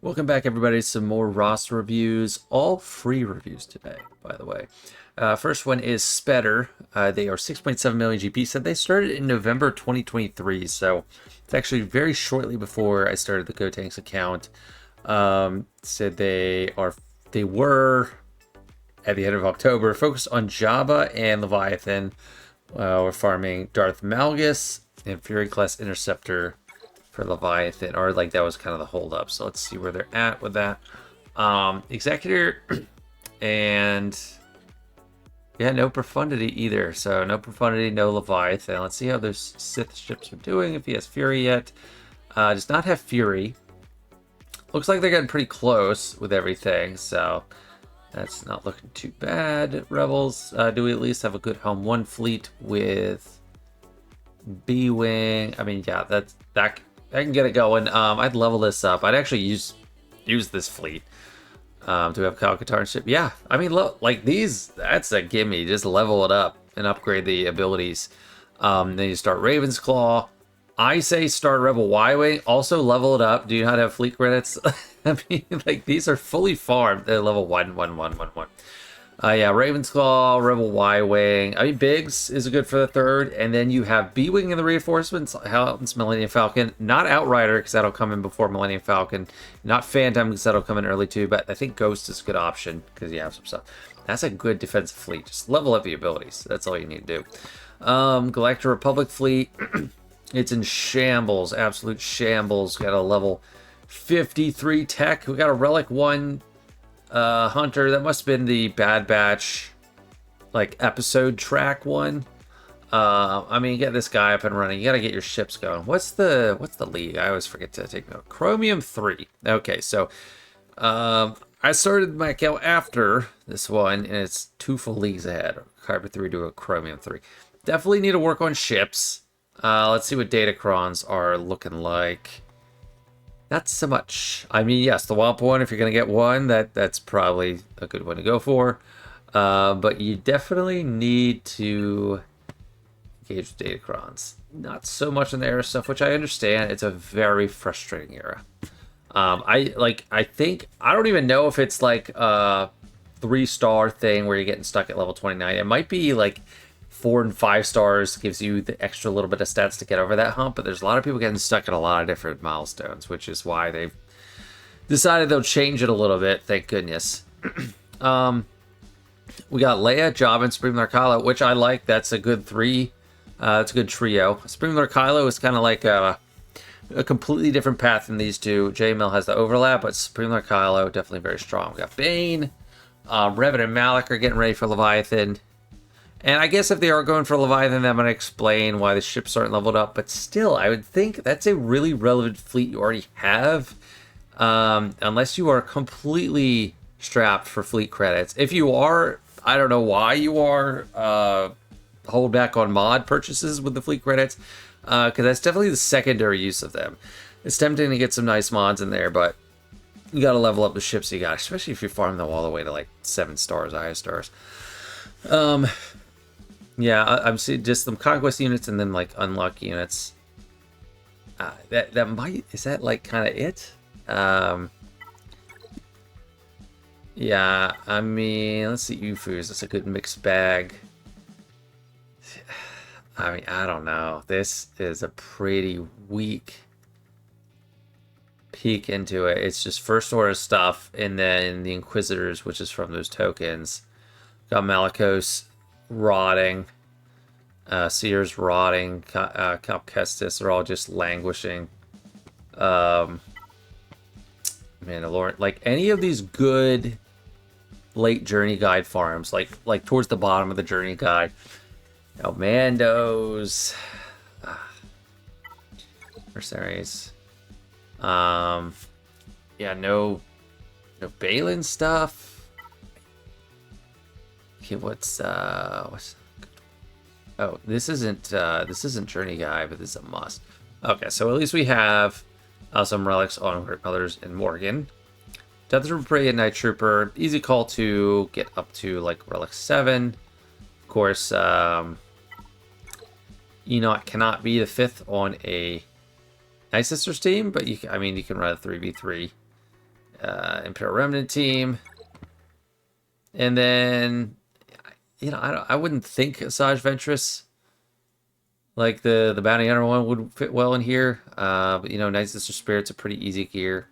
Welcome back, everybody. Some more roster reviews, all free reviews today, by the way. First one is Spetter. They are 6.7 million GP. Said they started in November 2023, so it's actually very shortly before I started the Gotenks account. Said they were at the end of October focused on Java and Leviathan. We're farming Darth Malgus and Fury class Interceptor for Leviathan, or like that was kind of the holdup. So let's see where they're at with that. Executor and yeah, no profundity either. So no profundity, no Leviathan. Let's see how those Sith ships are doing. If he has Fury yet, does not have Fury. Looks like they're getting pretty close with everything. So that's not looking too bad. Rebels, do we at least have a good home one fleet with B-Wing? I mean, yeah, that I can get it going. I'd level this up. I'd actually use this fleet to have Kyle-Katarn ship. Yeah, I mean, look, like these, that's a gimme. Just level it up and upgrade the abilities. Then you start Raven's Claw. I say start Rebel Y-Wing. Also level it up. Do you not have fleet credits? I mean, like these are fully farmed. They're level 1, 1, 1, 1, 1. Yeah, Raven's Claw, Rebel Y-Wing. I mean, Biggs is good for the third. And then you have B-Wing in the reinforcements. It's Millennium Falcon. Not Outrider, because that'll come in before Millennium Falcon. Not Phantom, because that'll come in early too. But I think Ghost is a good option, because you have some stuff. That's a good defensive fleet. Just level up the abilities. That's all you need to do. Galactic Republic fleet. It's in shambles. Absolute shambles. Got a level 53 tech. We got a Relic 1... Hunter. That must have been the Bad Batch like episode track one. I mean, get this guy up and running. You got to get your ships going. What's the league? I always forget to take note. Chromium 3. Okay, so I started my account after this one, and it's 2 full leagues ahead. Kyber 3 to a Chromium 3. Definitely need to work on ships. Let's see what Datacrons are looking like. Not so much. I mean, yes, the WAMP one, if you're going to get one, that's probably a good one to go for. But you definitely need to engage with Datacrons. Not so much in the era stuff, which I understand. It's a very frustrating era. I think, I don't even know if it's like a 3-star thing where you're getting stuck at level 29. It might be like 4 and 5 stars gives you the extra little bit of stats to get over that hump, but there's a lot of people getting stuck at a lot of different milestones, which is why they've decided they'll change it a little bit. Thank goodness. We got Leia, Java, and Supreme Lord Kylo, which I like. That's a good 3. It's a good trio. Supreme Lord Kylo is kind of like a completely different path than these two. J-Mill has the overlap, but Supreme Lord Kylo definitely very strong. We got Bane, Revan and Malik are getting ready for Leviathan. And I guess if they are going for Leviathan, I'm going to explain why the ships aren't leveled up. But still, I would think that's a really relevant fleet you already have. Unless you are completely strapped for fleet credits. If you are, I don't know why you are. Hold back on mod purchases with the fleet credits. Because that's definitely the secondary use of them. It's tempting to get some nice mods in there, but you got to level up the ships you got. Especially if you farm them all the way to like 7 stars, IS stars. Yeah, I'm seeing just some conquest units and then like unlock units. That might, is that like kind of it? Yeah, I mean, let's see, UFUs. That's a good mixed bag. I mean, I don't know. This is a pretty weak peek into it. It's just first order stuff, and then the Inquisitors, which is from those tokens. Got Malicos rotting, Sears rotting, Cal Kestis are all just languishing. Mandalorian, like any of these good late journey guide farms, like towards the bottom of the journey guide. Now Mandos, mercenaries. Yeah, no Balin stuff. Okay, what's oh, this isn't Journey Guy, but this is a must. Okay, so at least we have some relics on others in Morgan. Death Trooper and Night Trooper, easy call to get up to like Relic 7. Of course, Enoch cannot be the 5th on a Night Sisters team, but you can run a 3v3. Imperial Remnant team. And then, you know, I wouldn't think Asajj Ventress, like the Bounty Hunter one, would fit well in here. But, you know, Night Sister Spirit's a pretty easy gear.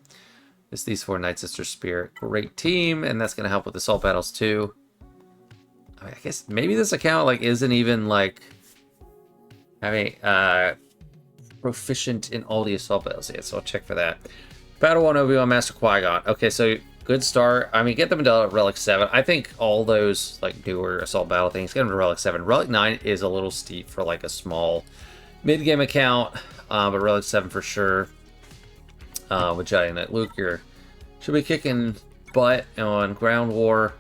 It's these 4 Night Sister Spirit. Great team, and that's going to help with assault battles too. I mean, I guess maybe this account, like, isn't even, like, having proficient in all the assault battles yet, so I'll check for that. Battle 1 Obi-Wan Master Qui-Gon. Okay, so good start. I mean, get them into Relic 7. I think all those, like, newer assault battle things, get them to Relic 7. Relic 9 is a little steep for, like, a small mid-game account, but Relic 7 for sure. With Jedi Knight Luke, you should be kicking butt on Ground War.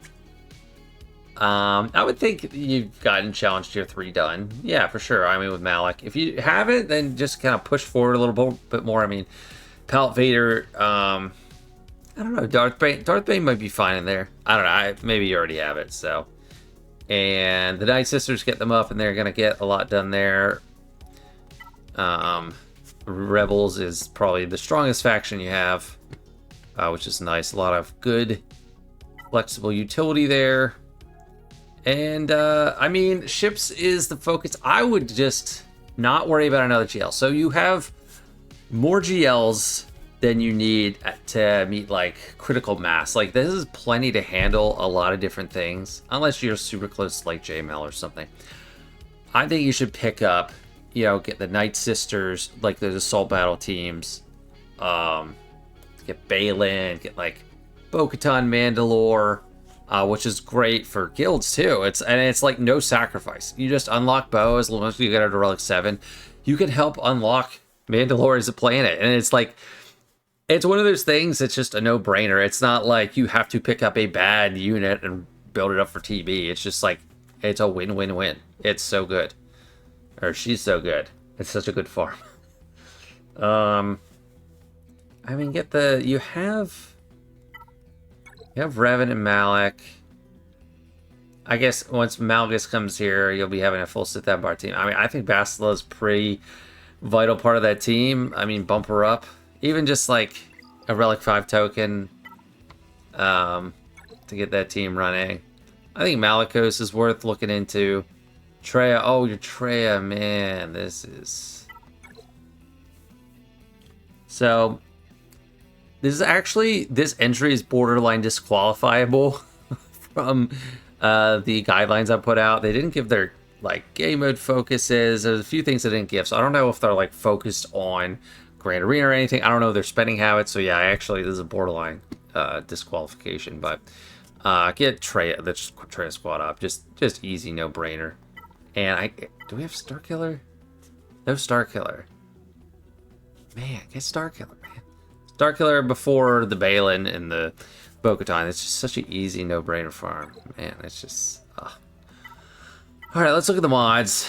I would think you've gotten Challenge Tier 3 done. Yeah, for sure. I mean, with Malak. If you haven't, then just kind of push forward a little bit more. I mean, Pallet Vader, I don't know. Darth Bane might be fine in there. I don't know. Maybe you already have it, so. And the Night Sisters get them up, and they're going to get a lot done there. Rebels is probably the strongest faction you have, which is nice. A lot of good, flexible utility there. And, I mean, ships is the focus. I would just not worry about another GL. So you have more GLs than you need to meet, like, critical mass. Like, this is plenty to handle a lot of different things, unless you're super close to, like, JML or something. I think you should pick up, you know, get the Night Sisters, like, those assault battle teams. Get Baylan, get, like, Bo-Katan, Mandalore, which is great for guilds too. It's like no sacrifice. You just unlock Bo as long as you get out to Relic 7. You can help unlock Mandalore as a planet, and it's like, it's one of those things that's just a no-brainer. It's not like you have to pick up a bad unit and build it up for TB. It's just like, it's a win-win-win. It's so good. Or she's so good. It's such a good farm. I mean, you have Revan and Malak. I guess once Malgus comes here, you'll be having a full Sith Empire team. I mean, I think Bastila is pretty vital part of that team. I mean, bump her up. Even just like a Relic 5 token to get that team running. I think Malicos is worth looking into. Traya, oh, your Traya, man, this is... So, this entry is borderline disqualifiable from the guidelines I put out. They didn't give their, like, game mode focuses. There's a few things they didn't give, so I don't know if they're, like, focused on Grand Arena or anything. I don't know their spending habits, so yeah, this is a borderline disqualification, but get Traya, the Traya squad up. Just easy, no-brainer. And do we have Starkiller? No Starkiller. Man, get Starkiller, man. Starkiller before the Baylan and the Bo-Katan. It's just such an easy no-brainer farm. Man, it's just... Alright, let's look at the mods.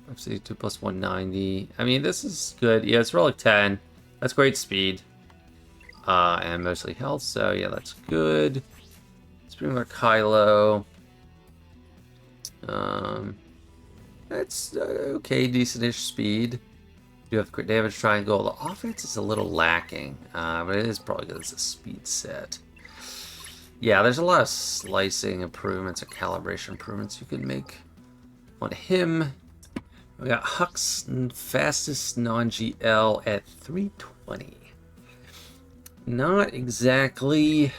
Let's see, 2 plus 190. I mean, this is good. Yeah, it's Relic 10. That's great speed. And mostly health, so yeah, that's good. Springler Kylo. That's okay, decent-ish speed. You have crit damage triangle. The offense is a little lacking, but it is probably because it's a speed set. Yeah, there's a lot of slicing improvements or calibration improvements you can make on him. We got Hux, fastest non-GL at 320. Not exactly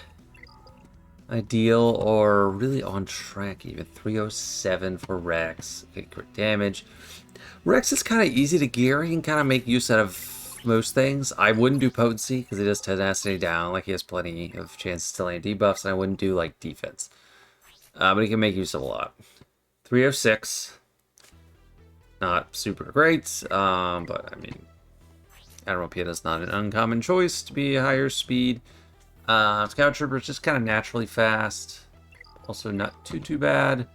ideal or really on track even. 307 for Rex. Okay, crit damage. Rex is kind of easy to gear. He can kind of make use out of most things. I wouldn't do potency because it does tenacity down. Like, he has plenty of chances to land debuffs, and I wouldn't do like defense. But he can make use of a lot. 306. Not super great, but I mean, Admiral Pieta's not an uncommon choice to be a higher speed. Scout Trooper is just kind of naturally fast. Also not too bad.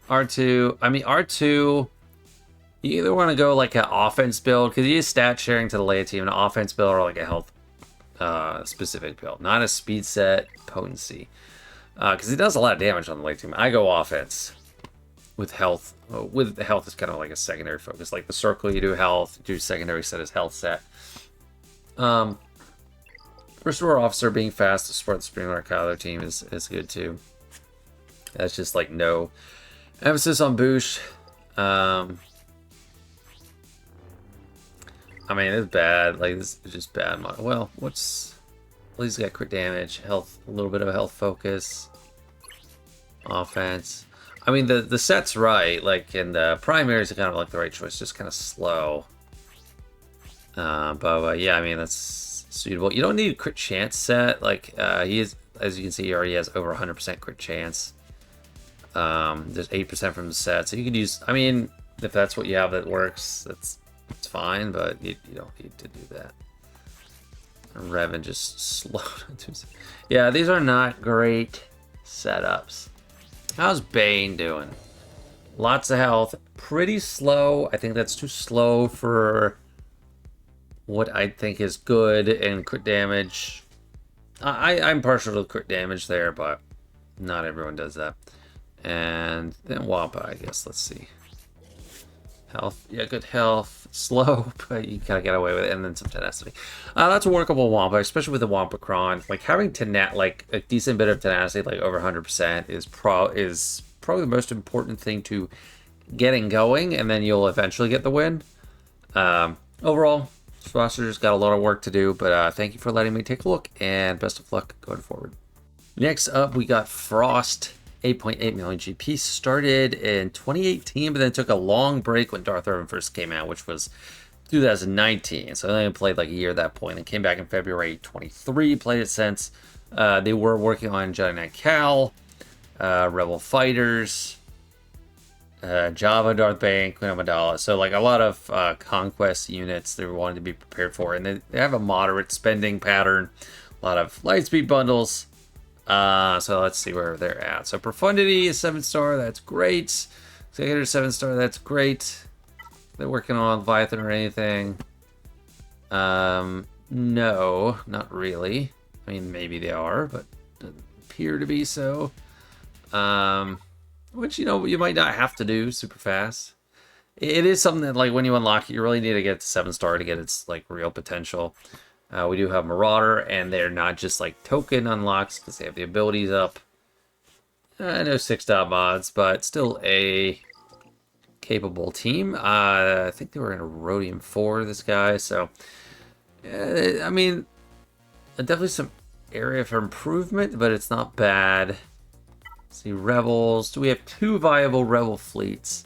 R2, I mean, R2, you either want to go like an offense build, because he is stat sharing to the Leia team, an offense build, or like a health specific build, not a speed set potency. Because he does a lot of damage on the Leia team. I go offense with health. With the health is kind of like a secondary focus. Like the circle, you do health, do secondary set as health set. First Order Officer being fast to support the Springler Kyler team is good too. That's just like no emphasis on Boosh. I mean, it's bad. Like, this is just bad. Well, what's... Well, he's got crit damage, health, a little bit of a health focus, offense. I mean, the set's right. Like, in the primaries, are kind of like the right choice. Just kind of slow. But yeah, I mean, that's suitable. You don't need a crit chance set. Like, he is, as you can see, he already has over 100% crit chance. There's 8% from the set. So you could use... I mean, if that's what you have that works, it's fine, but you don't need to do that. Revan just slowed. Yeah, these are not great setups. How's Bane doing? Lots of health. Pretty slow. I think that's too slow for what I think is good. And crit damage. I'm partial to crit damage there, but not everyone does that. And then Wampa, I guess. Let's see. Health, yeah, good health. Slow, but you kind of get away with it, and then some tenacity. That's a workable Wampa, especially with the Wampa Cron. Like having like a decent bit of tenacity, like over 100%, is probably the most important thing to getting going, and then you'll eventually get the win. Overall, Foster's got a lot of work to do, but thank you for letting me take a look, and best of luck going forward. Next up, we got Frost. 8.8 million GP, started in 2018, but then took a long break when Darth Revan first came out, which was 2019. So I only played like a year at that point, and came back in February 23. Played it since. They were working on Jedi Knight Cal, Rebel Fighters, Java, Darth Bane, Queen Amidala. So like a lot of conquest units they wanted to be prepared for, and they have a moderate spending pattern. A lot of Lightspeed bundles. So let's see where they're at. So Profundity is 7-star, that's great. Executor 7-star, that's great. They're working on Leviathan or anything. No, not really. I mean, maybe they are, but doesn't appear to be so. Which, you know, you might not have to do super fast. It is something that, like, when you unlock it, you really need to get to 7-star to get its, like, real potential. We do have Marauder, and they're not just like token unlocks because they have the abilities up. No 6-dot mods, but still a capable team. I think they were in a Rhodium 4, this guy, so I mean, definitely some area for improvement, but it's not bad. Let's see, Rebels. Do we have 2 viable Rebel fleets?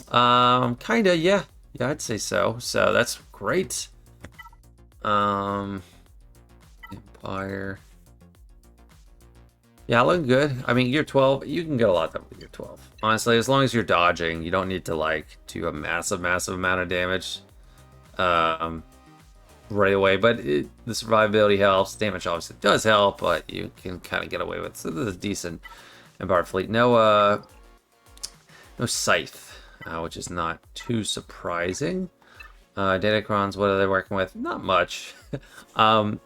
Kinda, yeah. Yeah, I'd say so. So that's great. Empire. Yeah, looking good. I mean, Gear 12, you can get a lot done with Gear 12. Honestly, as long as you're dodging, you don't need to, like, do a massive amount of damage right away. But the survivability helps. Damage obviously does help, but you can kind of get away with it. So this is a decent Empire fleet. No Scythe, which is not too surprising. Datacrons, what are they working with? Not much. I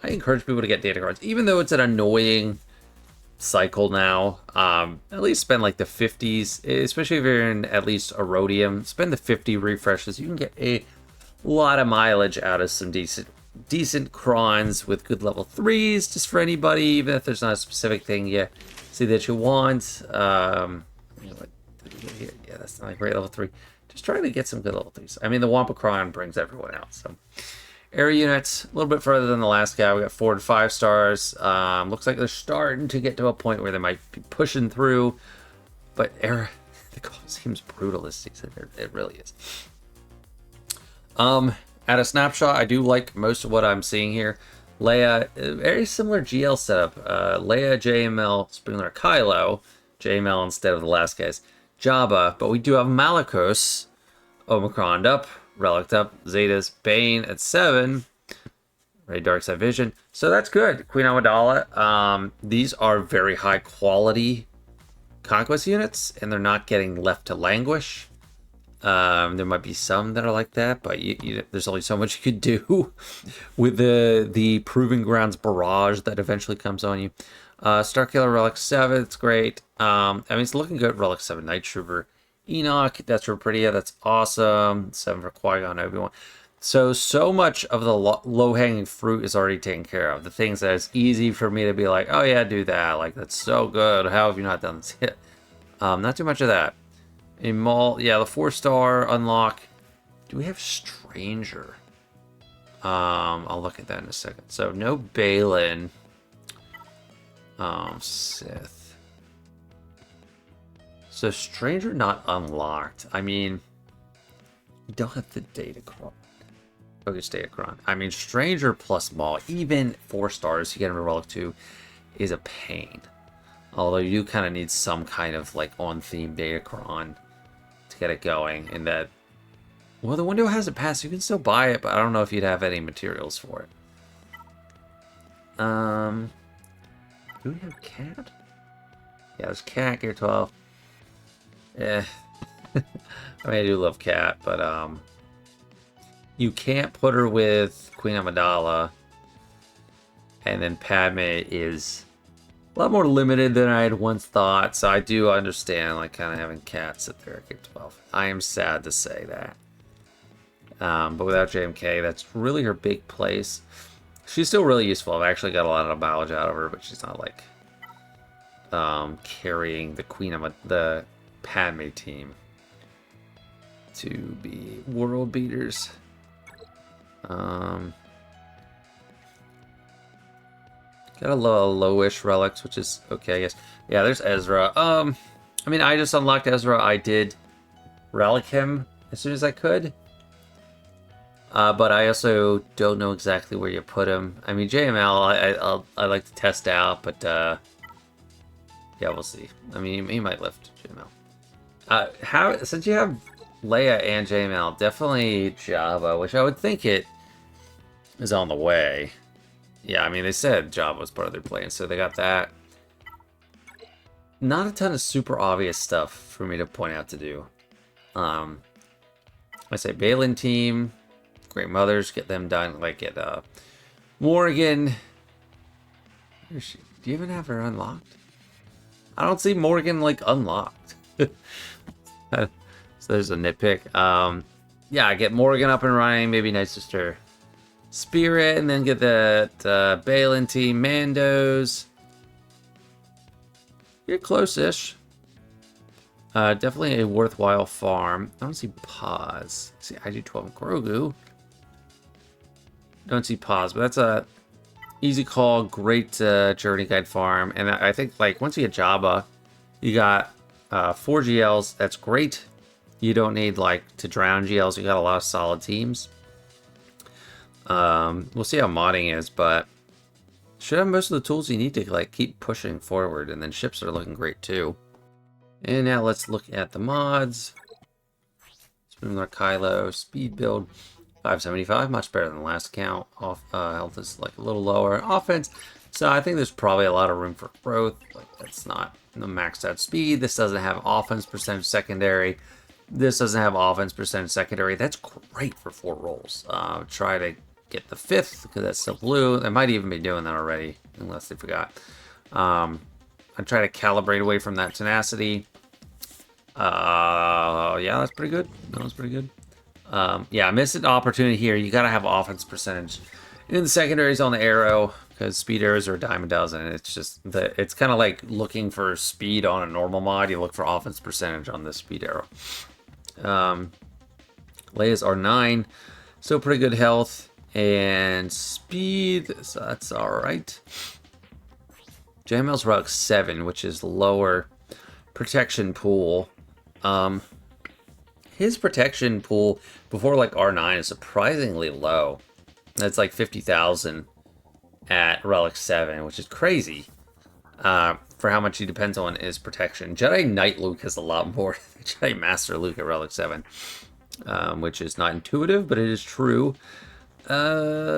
encourage people to get Datacrons, even though it's an annoying cycle now. At least spend like the 50s, especially if you're in at least a Rhodium. Spend the 50 refreshes. You can get a lot of mileage out of some decent crons with good level 3s, just for anybody, even if there's not a specific thing you see that you want. You know what? Yeah, that's not a great level 3. Just trying to get some good level 3s. I mean, the Wampa Cron brings everyone out. So, area units, a little bit further than the last guy. We got 4 to 5 stars. Looks like they're starting to get to a point where they might be pushing through. But the seems brutal this season. It really is. At a snapshot, I do like most of what I'm seeing here. Leia, very similar GL setup. Leia, JML, Springler, Kylo. JML instead of the last guys. Jabba, but we do have Malicos, Omicron up, Relic up, Zetas, Bane at 7, Ray Dark Side Vision. So that's good. Queen Amidala. These are very high quality conquest units, and they're not getting left to languish. There might be some that are like that, but there's only so much you could do with the Proving Grounds barrage that eventually comes on you. Starkiller Relic 7, it's great. I mean, it's looking good. Relic 7, Night Trooper, Enoch, that's Rapridia, that's awesome. 7 for Qui-Gon, Obi-Wan. So much of the low-hanging fruit is already taken care of. The things that it's easy for me to be like, oh yeah, do that. Like, that's so good. How have you not done this yet? Not too much of that. A mall, yeah, the 4-star unlock. Do we have Stranger? I'll look at that in a second. So no Balin. Sith. So Stranger not unlocked. I mean, you don't have the Datacron. Focus Datacron. I mean, Stranger plus Maul, even 4 stars to get into Relic 2 is a pain. Although you kind of need some kind of like on-theme Datacron to get it going. And that, well, the window hasn't passed. You can still buy it, but I don't know if you'd have any materials for it. Do we have Cat? Yeah, there's Cat, Gear 12. Eh. I mean, I do love Cat, but you can't put her with Queen Amidala. And then Padme is a lot more limited than I had once thought. So I do understand, like, kind of having Cat sit there at Gear 12. I am sad to say that. But without JMK, that's really her big place. She's still really useful. I've actually got a lot of knowledge out of her, but she's not like carrying the the Padme team to be world beaters. Got a lowish relics, which is okay, I guess. Yeah, there's Ezra. I mean, I just unlocked Ezra. I did relic him as soon as I could. But I also don't know exactly where you put him. I mean, JML, I like to test out, but yeah, we'll see. I mean, he might lift JML. Since you have Leia and JML, definitely Jabba, which I would think it is on the way. Yeah, I mean, they said Jabba was part of their plan, so they got that. Not a ton of super obvious stuff for me to point out to do. I say Balin team. Great Mothers, get them done. Like, get Morgan. Where is she? Do you even have her unlocked? I don't see Morgan, like, unlocked. So there's a nitpick. Yeah, get Morgan up and running. Maybe Night Sister Spirit, and then get that Balin team, Mandos. You're close-ish. Definitely a worthwhile farm. I don't see Pause. See, IG-12 Grogu. Don't see Pause, but that's a easy call, great journey guide farm. And I think, like, once you get Jabba, you got 4 GLs. That's great. You don't need, like, to drown GLs. You got a lot of solid teams. We'll see how modding is, but should have most of the tools you need to, like, keep pushing forward. And then ships are looking great, too. And now let's look at the mods. Spoonler Kylo, speed build, 575, much better than the last account. Health is like a little lower. Offense, so I think there's probably a lot of room for growth. Like, that's not the maxed out speed. This doesn't have offense percentage secondary. This doesn't have offense percentage secondary. That's great for 4 rolls. Try to get the 5th because that's still blue. They might even be doing that already, unless they forgot. I try to calibrate away from that tenacity. Yeah, that's pretty good. That was pretty good. Yeah, missed an opportunity here. You gotta have offense percentage in the secondaries on the arrow because speed arrows are a dime a dozen. It's just it's kind of like looking for speed on a normal mod. You look for offense percentage on this speed arrow. Leia's R9, still pretty good health and speed, so that's all right. JML's Relic 7, which is lower protection pool. His protection pool before like R9 is surprisingly low. That's like 50,000 at Relic 7, which is crazy for how much he depends on his protection. Jedi Knight Luke has a lot more than Jedi Master Luke at Relic 7, which is not intuitive, but it is true.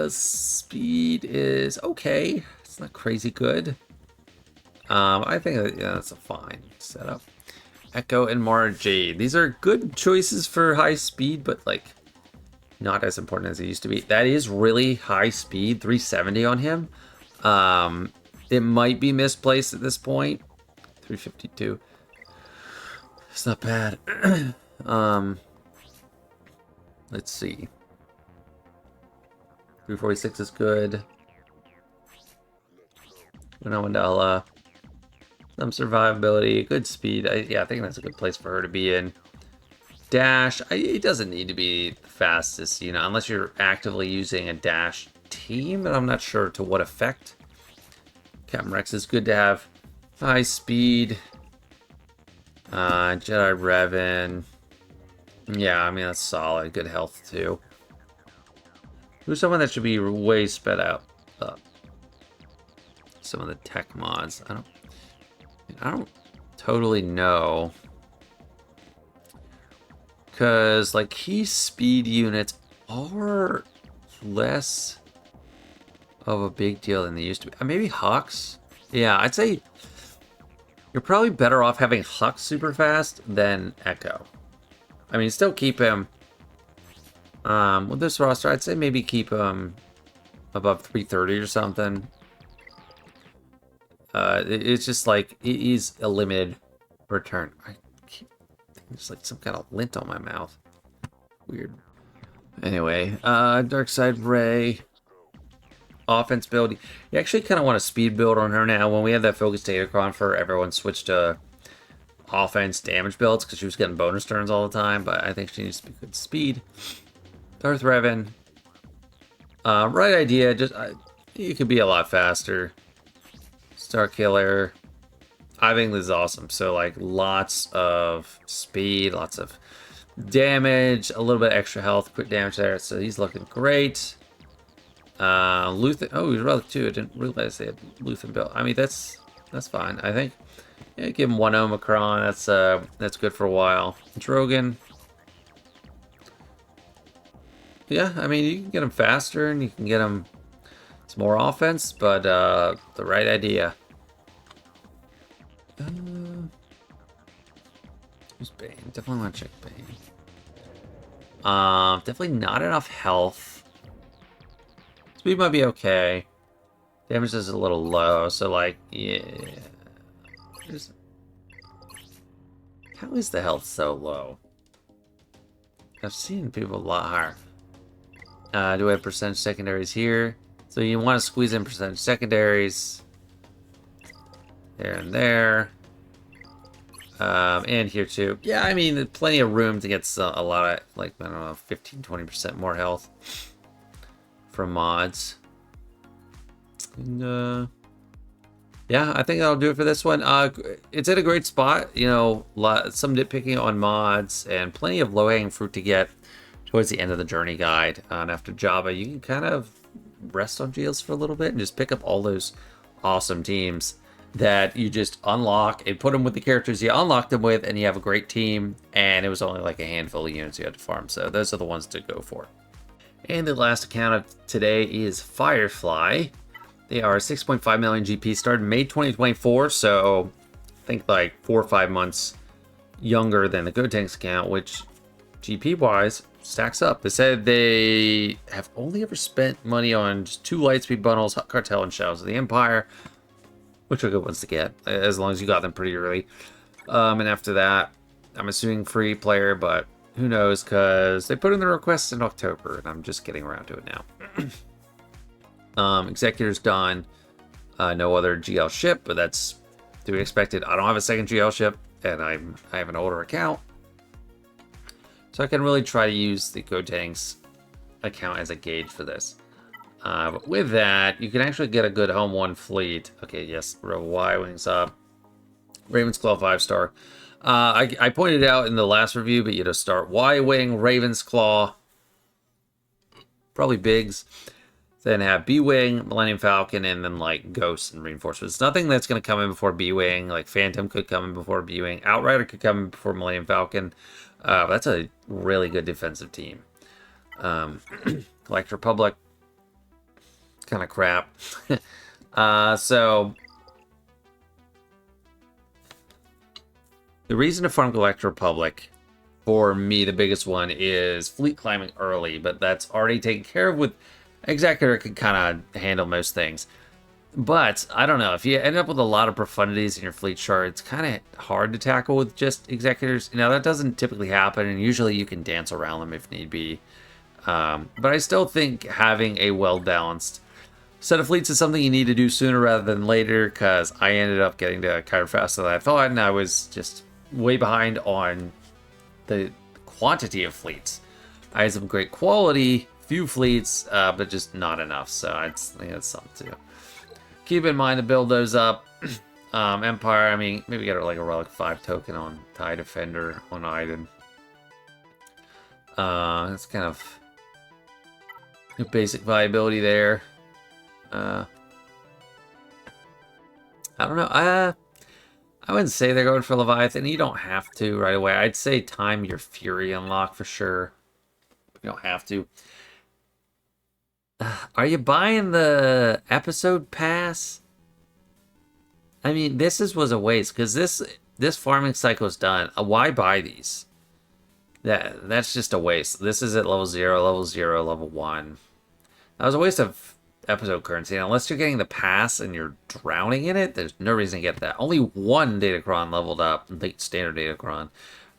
Speed is okay. It's not crazy good. I think that's a fine setup. Echo and Mara Jade. These are good choices for high speed, but like not as important as it used to be. That is really high speed, 370 on him. It might be misplaced at this point. 352. It's not bad. Let's see. 346 is good. Winona, some survivability, good speed. Yeah, I think that's a good place for her to be in. Dash, it doesn't need to be the fastest, you know, unless you're actively using a dash team, and I'm not sure to what effect. Captain Rex is good to have. High speed. Jedi Revan. Yeah, I mean, that's solid. Good health, too. Who's someone that should be way sped out? Some of the tech mods. I don't totally know. Because, like, key speed units are less of a big deal than they used to be. Maybe Hux? Yeah, I'd say you're probably better off having Hux super fast than Echo. I mean, still keep him... with this roster, I'd say maybe keep him above 330 or something. It's just like, he's a limited return. There's like some kind of lint on my mouth. Weird. Anyway, Darkseid Ray. Offense build. You actually kind of want a speed build on her now. When we had that focus datacron for her, everyone switched to offense damage builds because she was getting bonus turns all the time, but I think she needs to be good speed. Darth Revan. Right idea, just you could be a lot faster. Starkiller. I think this is awesome. So, like, lots of speed, lots of damage, a little bit extra health, quick damage there. So he's looking great. Luthen. Oh, he's relic too. I didn't realize they had Luthen built. I mean, that's fine. I think. Yeah, give him one Omicron. That's good for a while. Drogon. Yeah, I mean, you can get him faster and you can get him some more offense, but the right idea. Who's Bane? Definitely want to check Bane. Definitely not enough health. Speed might be okay. Damage is a little low, so like, yeah. How is the health so low? I've seen people a lot higher. Do I have percentage secondaries here? So you want to squeeze in percentage secondaries. There and there. And here too. Yeah, I mean, plenty of room to get a lot of, like, I don't know, 15-20% more health from mods. And, yeah, I think that'll do it for this one. It's in a great spot. You know, some nitpicking on mods and plenty of low-hanging fruit to get towards the end of the journey guide. And after Java, you can kind of rest on Geos for a little bit and just pick up all those awesome teams that you just unlock and put them with the characters you unlocked them with, and you have a great team. And it was only like a handful of units you had to farm, so those are the ones to go for. And the last account of today is Firefly. They are 6.5 million GP, started May 2024, so I think like 4 or 5 months younger than the Gotenks account, which GP-wise stacks up. They said they have only ever spent money on just 2 Lightspeed bundles, Hut Cartel and Shadows of the Empire, which are good ones to get, as long as you got them pretty early. And after that, I'm assuming free player, but who knows, because they put in the requests in October, and I'm just getting around to it now. Executor's done. No other GL ship, but that's to be expected. I don't have a second GL ship, and I have an older account. So I can really try to use the Gotenks account as a gauge for this. But with that, you can actually get a good Home 1 fleet. Okay, yes, Y-Wings up. Raven's Claw 5-star. I pointed out in the last review, but you know, start Y-Wing, Raven's Claw, probably Biggs. Then have B-Wing, Millennium Falcon, and then like Ghosts and Reinforcements. Nothing that's going to come in before B-Wing. Like Phantom could come in before B-Wing. Outrider could come in before Millennium Falcon. That's a really good defensive team. Galactic Republic, kind of crap. So the reason to farm Galactic Republic, for me, the biggest one is fleet climbing early, but that's already taken care of with Executor. Can kind of handle most things. But I don't know, if you end up with a lot of profundities in your fleet chart, it's kind of hard to tackle with just Executors. Now that doesn't typically happen, and usually you can dance around them if need be. But I still think having a well-balanced set of fleets is something you need to do sooner rather than later, because I ended up getting to Kyber faster than I thought, and I was just way behind on the quantity of fleets. I had some great quality, few fleets, but just not enough, so I think that's something to keep in mind to build those up. Empire, I mean, maybe get like a Relic 5 token on TIE Defender on Iden. That's kind of basic viability there. I don't know. I wouldn't say they're going for Leviathan. You don't have to right away. I'd say time your Fury unlock for sure. You don't have to. Are you buying the episode pass? I mean, was a waste, because this farming cycle is done. Why buy these? That's just a waste. This is at level 0, level 1. That was a waste of episode currency. And unless you're getting the pass and you're drowning in it, there's no reason to get that. Only one Datacron leveled up, the standard Datacron,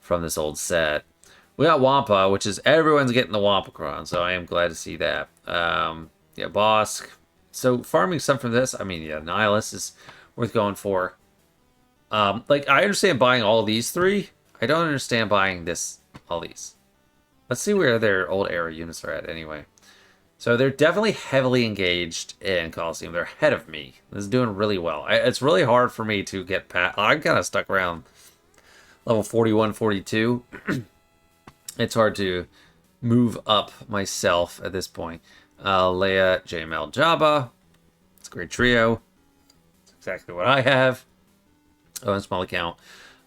from this old set. We got Wampa, which is everyone's getting the Wampacron, so I am glad to see that. Yeah, Bosk. So farming some from this, I mean, yeah, Nihilus is worth going for. Like, I understand buying all these three. I don't understand buying all these. Let's see where their old era units are at anyway. So they're definitely heavily engaged in Coliseum. They're ahead of me. This is doing really well. It's really hard for me to get past. I'm kind of stuck around level 41, 42. It's hard to move up myself at this point. Leia, JML, Jabba. It's a great trio. It's exactly what I have. Oh, and small account.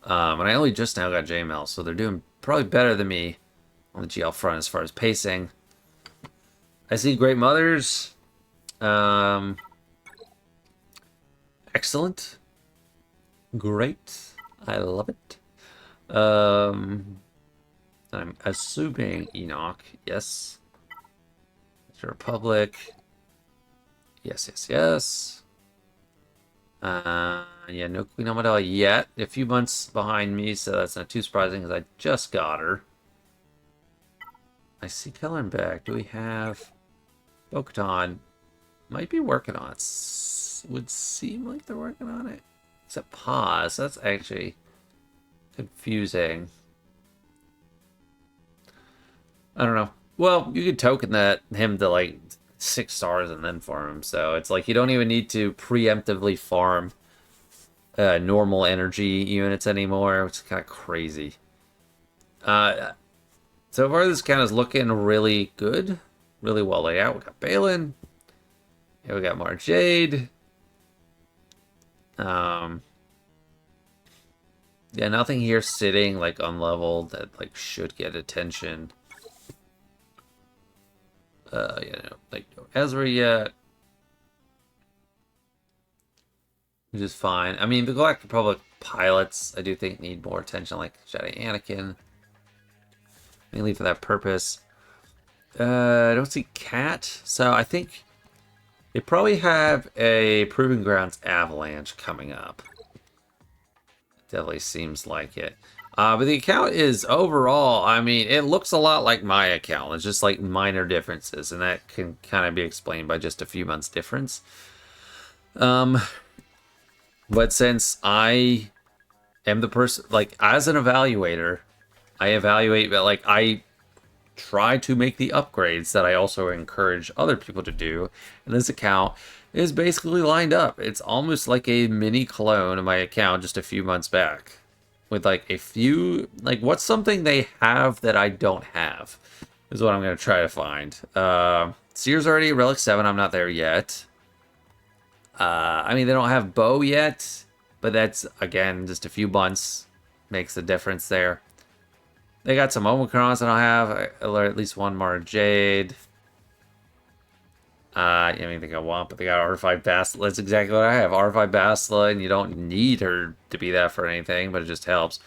And I only just now got JML, so they're doing probably better than me on the GL front as far as pacing. I see Great Mothers. Excellent. Great. I love it. I'm assuming Enoch. Yes. The Republic. Yes, yes, yes. Yeah, no Queen Amidala yet. A few months behind me, so that's not too surprising because I just got her. I see Kellen back. Do we have Bo-Katan? Might be working on it. Would seem like they're working on it. Except pause. That's actually confusing. I don't know. Well, you could token him to like 6 stars and then farm him. So it's like you don't even need to preemptively farm normal energy units anymore, which is kind of crazy. So far, this count is looking really good. Really well laid out. We got Balin. Yeah, we got Mara Jade. Yeah, nothing here sitting like unleveled that like should get attention. Yeah, no, like no Ezra yet. Which is fine. I mean, the Galactic Republic pilots, I do think need more attention, like Jedi Anakin. Mainly for that purpose. I don't see Cat, so I think they probably have a Proving Grounds Avalanche coming up. Definitely seems like it. But the account is overall, I mean, it looks a lot like my account. It's just like minor differences, and that can kind of be explained by just a few months difference. But since I am the person, like, as an evaluator, I evaluate, but like, I try to make the upgrades that I also encourage other people to do. And this account is basically lined up. It's almost like a mini clone of my account just a few months back. With like a few, like, what's something they have that I don't have is what I'm going to try to find. Seer's already at Relic 7. I'm not there yet. I mean, they don't have Bow yet, but that's, again, just a few months makes the difference there. They got some Omicrons that I have, or at least one Mara Jade. I mean, they got Wampa, they got R5 Bastila. That's exactly what I have. R5 Bastila, and you don't need her to be that for anything, but it just helps.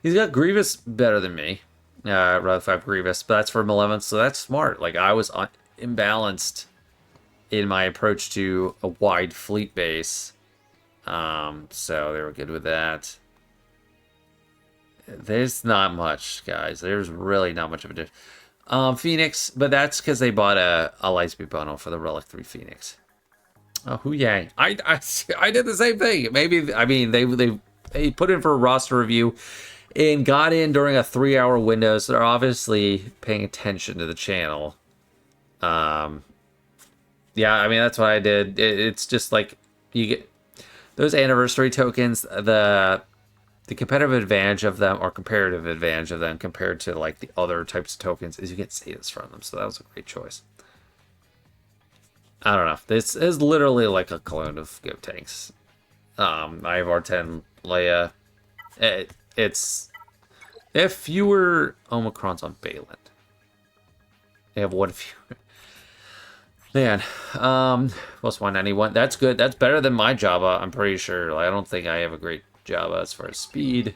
He's got Grievous better than me. Rather 5 Grievous, but that's for Malevolence, so that's smart. Like, I was imbalanced in my approach to a wide fleet base. So they were good with that. There's not much, guys. There's really not much of a difference. Phoenix, but that's because they bought a Lightspeed bundle for the Relic 3 Phoenix. Oh, Hu Yang. I did the same thing. Maybe, I mean, they put in for a roster review and got in during a 3-hour window, so they're obviously paying attention to the channel. Yeah, I mean, that's what I did. It's just like, you get those anniversary tokens, the competitive advantage of them, or comparative advantage of them compared to like the other types of tokens, is you get status from them. So that was a great choice. I don't know. This is literally like a clone of Gotenks. I have R10 Leia. It's they have fewer Omicrons on Bayland. They have one fewer. Man, plus 191. That's good. That's better than my Java, I'm pretty sure. Like, I don't think I have a great Java as far as speed.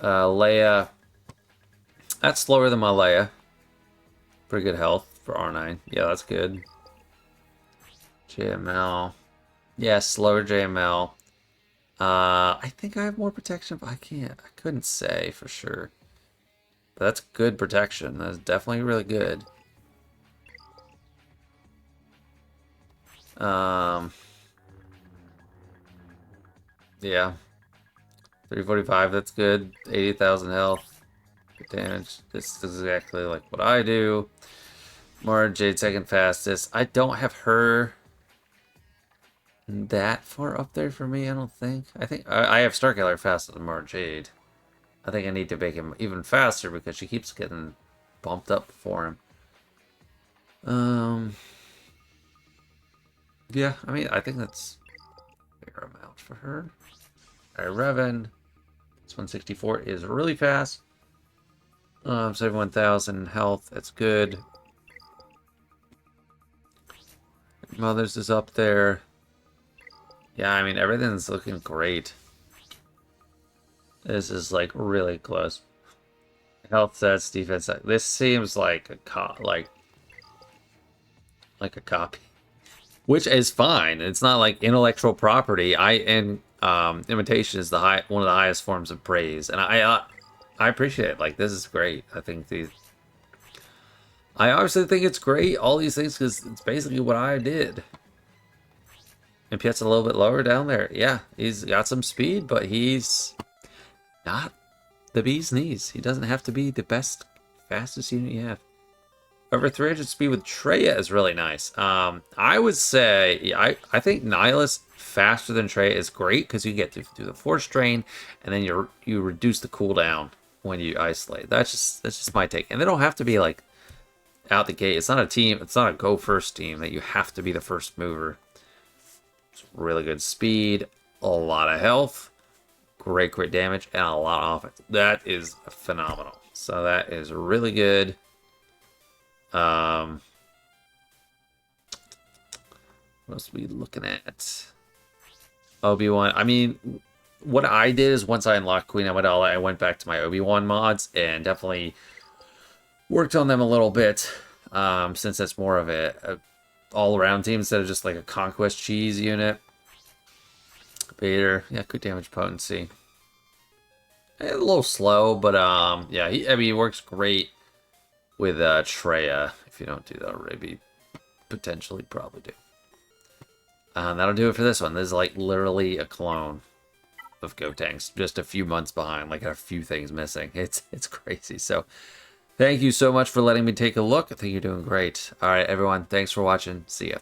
Leia. That's slower than my Leia. Pretty good health for R9. Yeah, that's good. JML. Yeah, slower JML. I think I have more protection, but I couldn't say for sure. But that's good protection. That's definitely really good. Yeah. 345, that's good. 80,000 health. Good damage. This is exactly like what I do. Mara Jade second fastest. I don't have her that far up there for me, I don't think. I think I have Starkiller faster than Mara Jade. I think I need to make him even faster because she keeps getting bumped up for him. Yeah, I mean, I think that's a fair amount for her. Alright, Revan. This 164 is really fast. 71,000 health, that's good. Mother's is up there. Yeah, I mean, everything's looking great. This is, like, really close. Health sets, defense sets. This seems like a like a copy. Which is fine. It's not like intellectual property. Imitation is one of the highest forms of praise, and I appreciate it. Like, this is great. I obviously think it's great. All these things, because it's basically what I did. And Piet's a little bit lower down there. Yeah, he's got some speed, but he's not the bee's knees. He doesn't have to be the fastest unit you have. Over 300 speed with Traya is really nice. I would say, I think Nihilus faster than Traya is great because you get to do the Force Drain, and then you reduce the cooldown when you isolate. That's just my take. And they don't have to be like out the gate. It's not a team. It's not a go first team that you have to be the first mover. It's really good speed, a lot of health, great damage, and a lot of offense. That is phenomenal. So that is really good. What else are we looking at? Obi-Wan. I mean, what I did is once I unlocked Queen Amidala, I went back to my Obi-Wan mods and definitely worked on them a little bit. Since that's more of a all-around team instead of just like a Conquest cheese unit. Vader, yeah, good damage potency. A little slow, but yeah, he works great with Traya. If you don't do that already, potentially probably do. That'll do it for this one. This is like literally a clone of Gotenks, just a few months behind, like a few things missing. It's crazy. So thank you so much for letting me take a look. I think you're doing great. All right, everyone, thanks for watching. See ya.